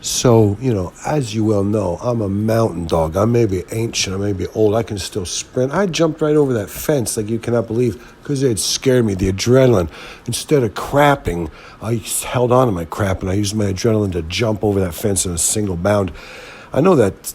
So, as you well know, I'm a mountain dog. I may be ancient, I may be old, I can still sprint. I jumped right over that fence like you cannot believe because it had scared me, the adrenaline. Instead of crapping, I held on to my crap and I used my adrenaline to jump over that fence in a single bound. I know that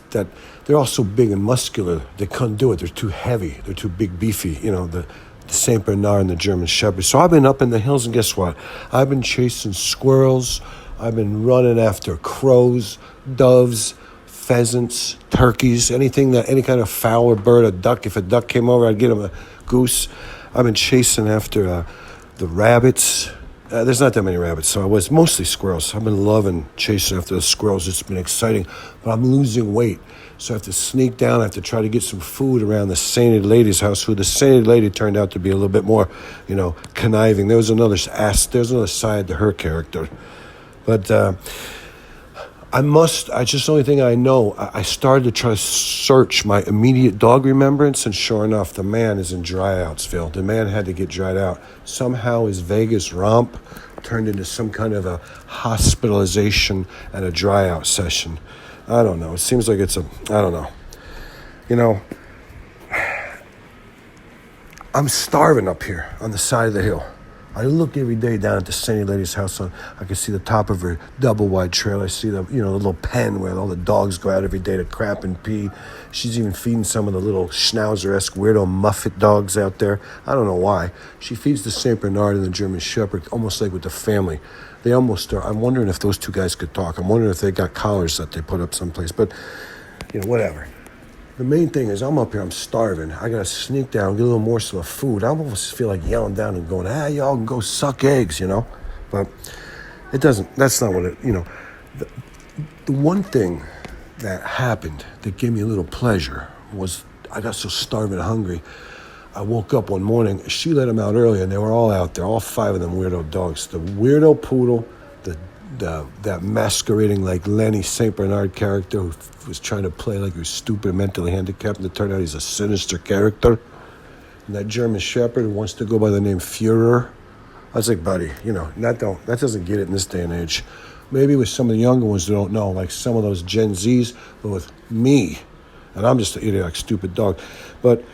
they're all so big and muscular, they couldn't do it. They're too heavy, they're too big, beefy, the St. Bernard and the German Shepherd. So I've been up in the hills, and guess what? I've been chasing squirrels. I've been running after crows, doves, pheasants, turkeys, any kind of fowl or bird, a duck. If a duck came over, I'd get him a goose. I've been chasing after the rabbits. There's not that many rabbits, so I was mostly squirrels. I've been loving chasing after the squirrels. It's been exciting, but I'm losing weight. So I have to sneak down. I have to try to get some food around the sainted lady's house, who the sainted lady turned out to be a little bit more, conniving. There's another side to her character. But the only thing I know, I started to try to search my immediate dog remembrance, and sure enough, the man is in Dryoutsville. The man had to get dried out. Somehow his Vegas romp turned into some kind of a hospitalization and a dry out session. I don't know. It seems like I don't know. I'm starving up here on the side of the hill. I look every day down at the sainted lady's house. I can see the top of her double-wide trail. I see the little pen where all the dogs go out every day to crap and pee. She's even feeding some of the little schnauzer-esque weirdo muffet dogs out there. I don't know why. She feeds the St. Bernard and the German Shepherd almost like with the family. They almost are. I'm wondering if those two guys could talk. I'm wondering if they got collars that they put up someplace. But, whatever. The main thing is I'm up here, I'm starving. I got to sneak down, get a little morsel of food. I almost feel like yelling down and going, y'all can go suck eggs, But it doesn't, that's not what it, The one thing that happened that gave me a little pleasure was I got so starving and hungry. I woke up one morning, she let them out early, and they were all out there, all 5 of them weirdo dogs. The weirdo poodle, that masquerading like Lenny St. Bernard character who was trying to play like he was stupid, mentally handicapped, and it turned out he's a sinister character. And that German Shepherd who wants to go by the name Führer. I was like, buddy, that doesn't get it in this day and age. Maybe with some of the younger ones that don't know, like some of those Gen Zs, but with me, and I'm just an idiotic, stupid dog. But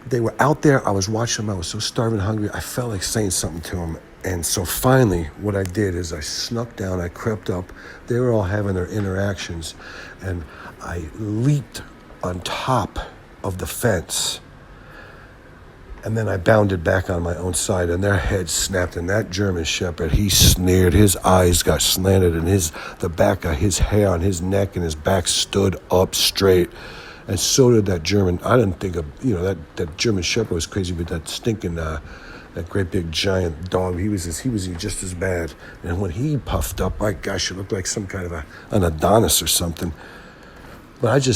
they were out there. I was watching them. I was so starving and hungry. I felt like saying something to them. And so finally, what I did is I snuck down, I crept up. They were all having their interactions. And I leaped on top of the fence. And then I bounded back on my own side, and their heads snapped. And that German Shepherd, he sneered. His eyes got slanted, and the back of his hair on his neck and his back stood up straight. And so did that German. I didn't think of, that German Shepherd was crazy, but that stinking, that great big giant dog, he was just as bad. And when he puffed up, my gosh, it looked like some kind of an Adonis or something. But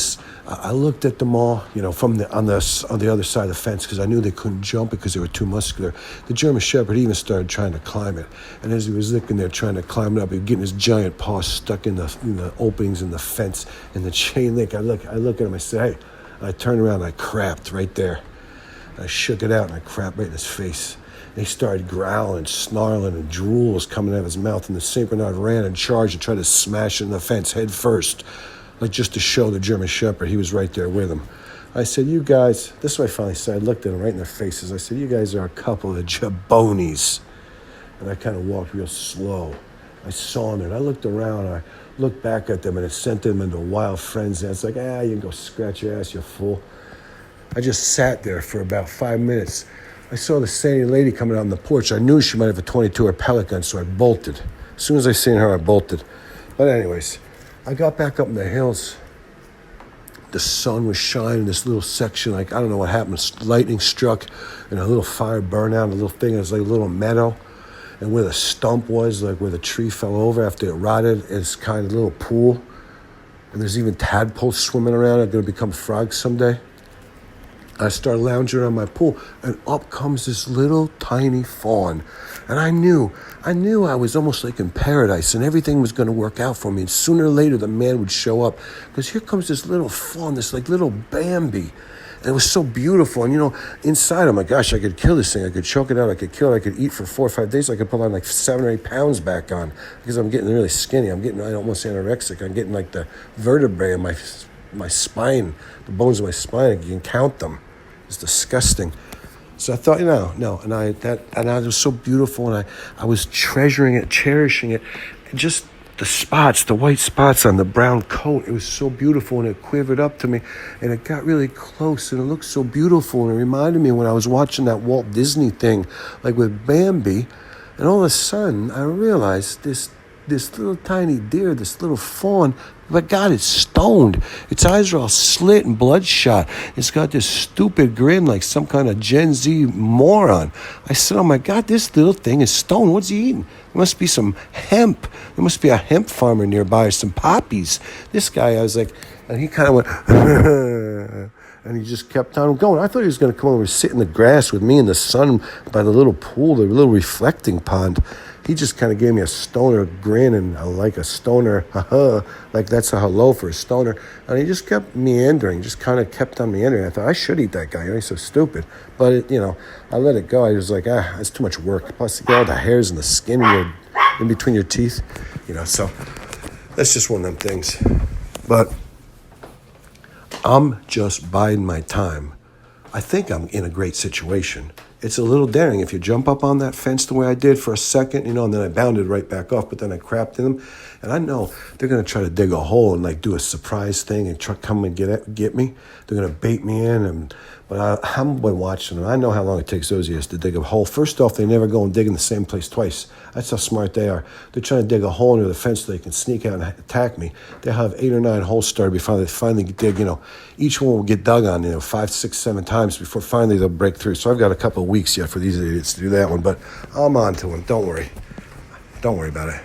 I looked at them all, from on the other side of the fence, because I knew they couldn't jump because they were too muscular. The German Shepherd even started trying to climb it, and as he was looking there trying to climb it up, he was getting his giant paws stuck in the openings in the fence and the chain link. I look at him, I say, hey, and I turned around and I crapped right there. I shook it out and I crapped right in his face. And he started growling, snarling, and drool was coming out of his mouth, and the St. Bernard ran and charged and tried to smash in the fence head first. Like just to show the German Shepherd he was right there with him. I said, you guys, this is what I finally said. I looked at them right in their faces. I said, you guys are a couple of jabronis. And I kind of walked real slow. I saw them, and I looked around. I looked back at them, and it sent them into a wild frenzy. It's like, you can go scratch your ass, you fool. I just sat there for about 5 minutes. I saw the sainted lady coming out on the porch. I knew she might have a .22 or pellet gun, so I bolted. As soon as I seen her, I bolted. But anyways, I got back up in the hills. The sun was shining, this little section, like, I don't know what happened. Lightning struck, and a little fire burned out, a little thing. It was like a little meadow. And where the stump was, like where the tree fell over after it rotted, it's kind of a little pool. And there's even tadpoles swimming around. They're going to become frogs someday. I started lounging around my pool, and up comes this little tiny fawn. And I knew I was almost like in paradise, and everything was going to work out for me. And sooner or later, the man would show up, because here comes this little fawn, this like little Bambi. And it was so beautiful. And, inside, I'm like, gosh, I could kill this thing. I could choke it out. I could kill it. I could eat for 4 or 5 days. I could put on like 7 or 8 pounds back on because I'm getting really skinny. I'm getting, I almost anorexic. I'm getting like the vertebrae in my spine, the bones of my spine. You can count them. It's disgusting. So I thought, no. And it was so beautiful. And I was treasuring it, cherishing it. And just the white spots on the brown coat, it was so beautiful, and it quivered up to me, and it got really close, and it looked so beautiful, and it reminded me when I was watching that Walt Disney thing, like with Bambi, and all of a sudden, I realized this little tiny deer, this little fawn, but God, it's stoned. Its eyes are all slit and bloodshot. It's got this stupid grin like some kind of Gen Z moron. I said, oh my God, this little thing is stoned. What's he eating? There must be some hemp. There must be a hemp farmer nearby or some poppies. This guy, I was like, and he kind of went, and he just kept on going. I thought he was going to come over and sit in the grass with me in the sun by the little pool, the little reflecting pond. He just kind of gave me a stoner grin and like a stoner, like that's a hello for a stoner. And he just kept meandering, just kind of kept on meandering. I thought, I should eat that guy. He's so stupid. But, I let it go. I was like, it's too much work. Plus, you get all the hairs and the skin in between your teeth, so that's just one of them things. But I'm just biding my time. I think I'm in a great situation. It's a little daring if you jump up on that fence the way I did for a second, and then I bounded right back off, but then I crapped in them. And I know they're going to try to dig a hole and like do a surprise thing and come and get me. They're going to bait me in. But I'm been watching them. I know how long it takes those guys to dig a hole. First off, they never go and dig in the same place twice. That's how smart they are. They're trying to dig a hole into the fence so they can sneak out and attack me. They'll have 8 or 9 holes started before they finally dig, each one will get dug on, 5, 6, 7 times before finally they'll break through. So I've got a couple of weeks yet for these idiots to do that one, but I'm on to them. Don't worry. Don't worry about it.